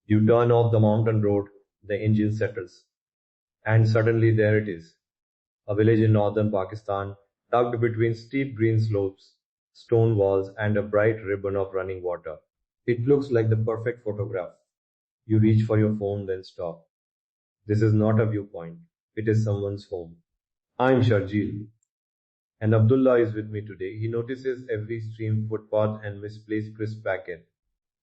You turn off the mountain road, the engine settles, and suddenly there it is, a village in northern Pakistan, tucked between steep green slopes, stone walls, and a bright ribbon of running water. It looks like the perfect photograph. You reach for your phone, then stop. This is not a viewpoint, it is someone's home. I'm Sharjeel, and Abdullah is with me today. He notices every stream, footpath, and misplaced crisp packet.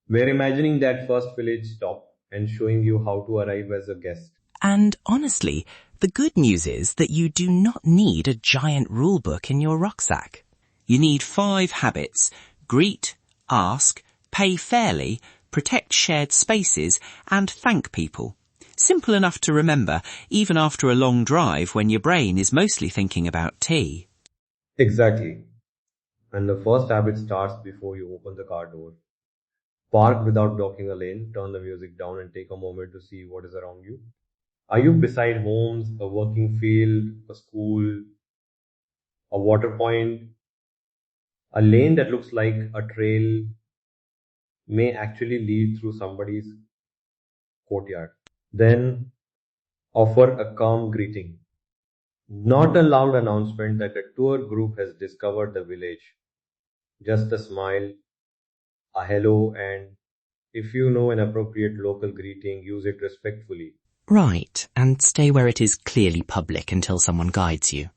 We're imagining that first village stop and showing you how to arrive as a guest. And honestly, the good news is that you do not need a giant rule book in your rucksack. You need 5 habits: greet, ask, pay fairly, protect shared spaces, and thank people. Simple enough to remember, even after a long drive when your brain is mostly thinking about tea. Exactly. And the first habit starts before you open the car door. Park without blocking a lane, turn the music down, and take a moment to see what is around you. Are you beside homes, a working field, a school, a water point? A lane that looks like a trail may actually lead through somebody's courtyard. Then offer a calm greeting, not a loud announcement that a tour group has discovered the village. Just a smile, a hello, and if you know an appropriate local greeting, use it respectfully. Right, and stay where it is clearly public until someone guides you.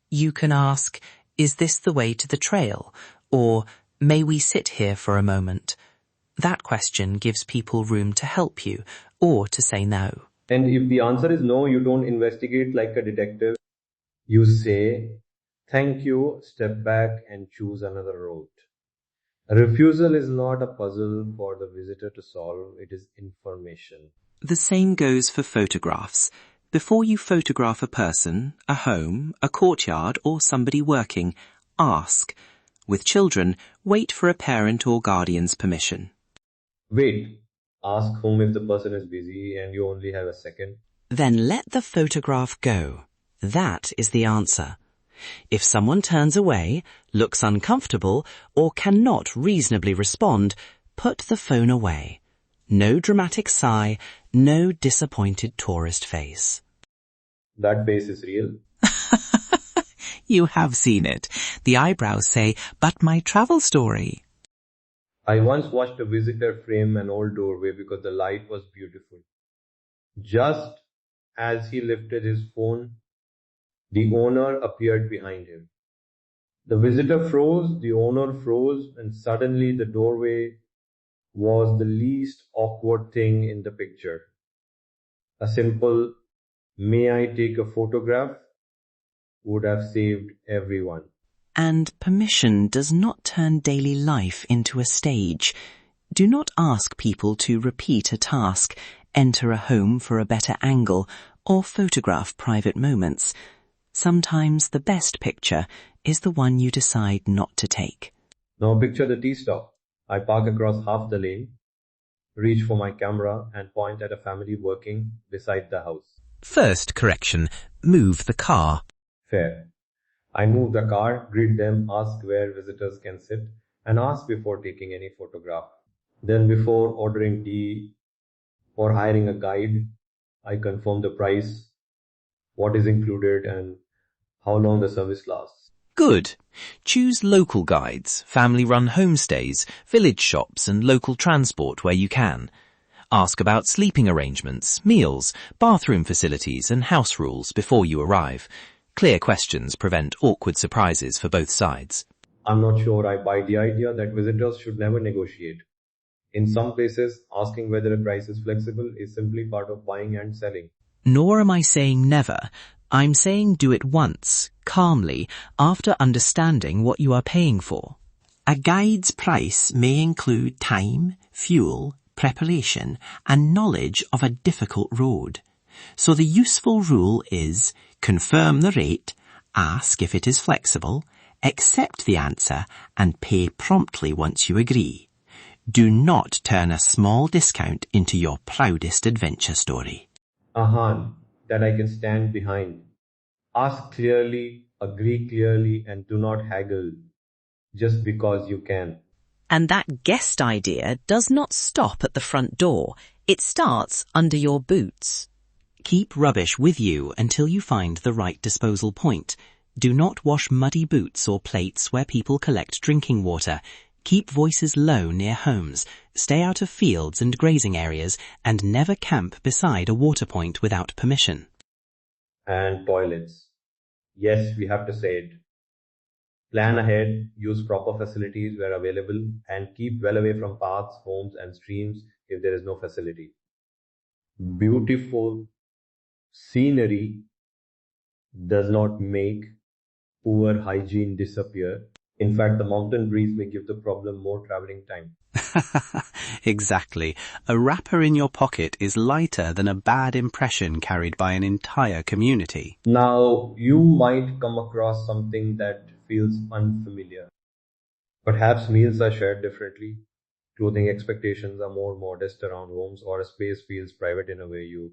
You can ask, is this the way to the trail? Or, may we sit here for a moment? That question gives people room to help you, or to say no. And if the answer is no, you don't investigate like a detective. You say, thank you, step back, and choose another route. A refusal is not a puzzle for the visitor to solve, it is information. The same goes for photographs. Before you photograph a person, a home, a courtyard, or somebody working, ask. With children, wait for a parent or guardian's permission. Wait, ask home if the person is busy and you only have a second. Then let the photograph go. That is the answer. If someone turns away, looks uncomfortable, or cannot reasonably respond, put the phone away. No dramatic sigh, no disappointed tourist face. That face is real. You have seen it. The eyebrows say, but my travel story. I once watched a visitor frame an old doorway because the light was beautiful. Just as he lifted his phone, the owner appeared behind him. The visitor froze, the owner froze, and suddenly the doorway was the least awkward thing in the picture. A simple, may I take a photograph, would have saved everyone. And permission does not turn daily life into a stage. Do not ask people to repeat a task, enter a home for a better angle, or photograph private moments. Sometimes the best picture is the one you decide not to take. Now picture the tea stop. I park across half the lane, reach for my camera, and point at a family working beside the house. First correction, move the car. Fair. I move the car, greet them, ask where visitors can sit, and ask before taking any photograph. Then before ordering tea or hiring a guide, I confirm the price, what is included, and how long the service lasts. Good. Choose local guides, family-run homestays, village shops, and local transport where you can. Ask about sleeping arrangements, meals, bathroom facilities, and house rules before you arrive. Clear questions prevent awkward surprises for both sides. I'm not sure I buy the idea that visitors should never negotiate. In some places, asking whether a price is flexible is simply part of buying and selling. Nor am I saying never. I'm saying do it once, calmly, after understanding what you are paying for. A guide's price may include time, fuel, preparation, and knowledge of a difficult road. So the useful rule is confirm the rate, ask if it is flexible, accept the answer, and pay promptly once you agree. Do not turn a small discount into your proudest adventure story. A hand that I can stand behind. Ask clearly, agree clearly, and do not haggle just because you can. And that guest idea does not stop at the front door. It starts under your boots. Keep rubbish with you until you find the right disposal point. Do not wash muddy boots or plates where people collect drinking water. Keep voices low near homes. Stay out of fields and grazing areas, and never camp beside a water point without permission. And toilets. Yes, we have to say it. Plan ahead, use proper facilities where available, and keep well away from paths, homes, and streams if there is no facility. Beautiful scenery does not make poor hygiene disappear. In fact, the mountain breeze may give the problem more traveling time. Exactly. A wrapper in your pocket is lighter than a bad impression carried by an entire community. Now, you might come across something that feels unfamiliar. Perhaps meals are shared differently, clothing expectations are more modest around homes, or a space feels private in a way you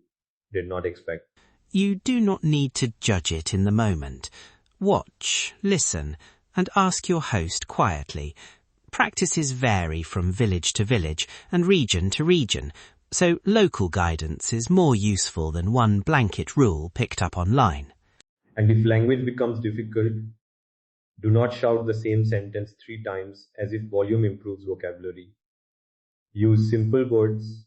did not expect. You do not need to judge it in the moment. Watch, listen, and ask your host quietly. Practices vary from village to village and region to region, so local guidance is more useful than one blanket rule picked up online. And if language becomes difficult, do not shout the same sentence 3 times as if volume improves vocabulary. Use simple words,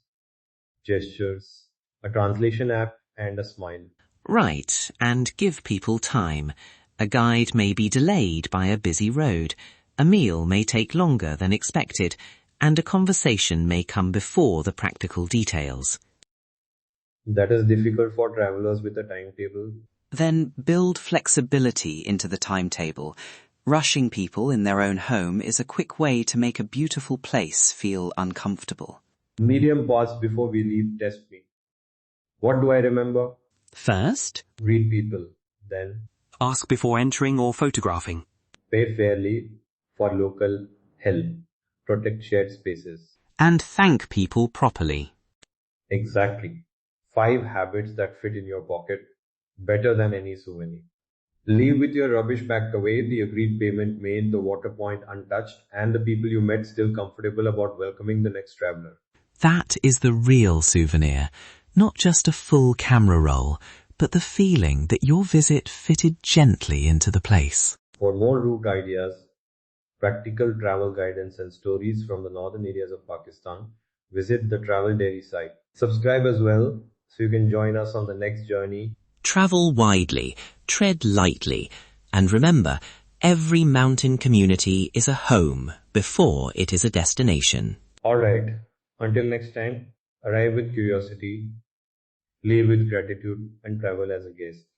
gestures, a translation app, and a smile. Right, and give people time. A guide may be delayed by a busy road, a meal may take longer than expected, and a conversation may come before the practical details. That is difficult for travelers with a timetable. Then build flexibility into the timetable. Rushing people in their own home is a quick way to make a beautiful place feel uncomfortable. Medium pause before we leave test me. What do I remember? First, Read people. Then, ask before entering or photographing. pay fairly for local help. Protect shared spaces. And thank people properly. Exactly. 5 habits that fit in your pocket. Better than any souvenir. Leave with your rubbish packed away, the agreed payment made, the water point untouched, and the people you met still comfortable about welcoming the next traveler. That is the real souvenir. Not just a full camera roll, but the feeling that your visit fitted gently into the place. For more route ideas, practical travel guidance and stories from the northern areas of Pakistan, visit the Travel Dairy site. Subscribe as well so you can join us on the next journey. Travel widely, tread lightly, and remember, every mountain community is a home before it is a destination. Alright, until next time, arrive with curiosity, leave with gratitude, and travel as a guest.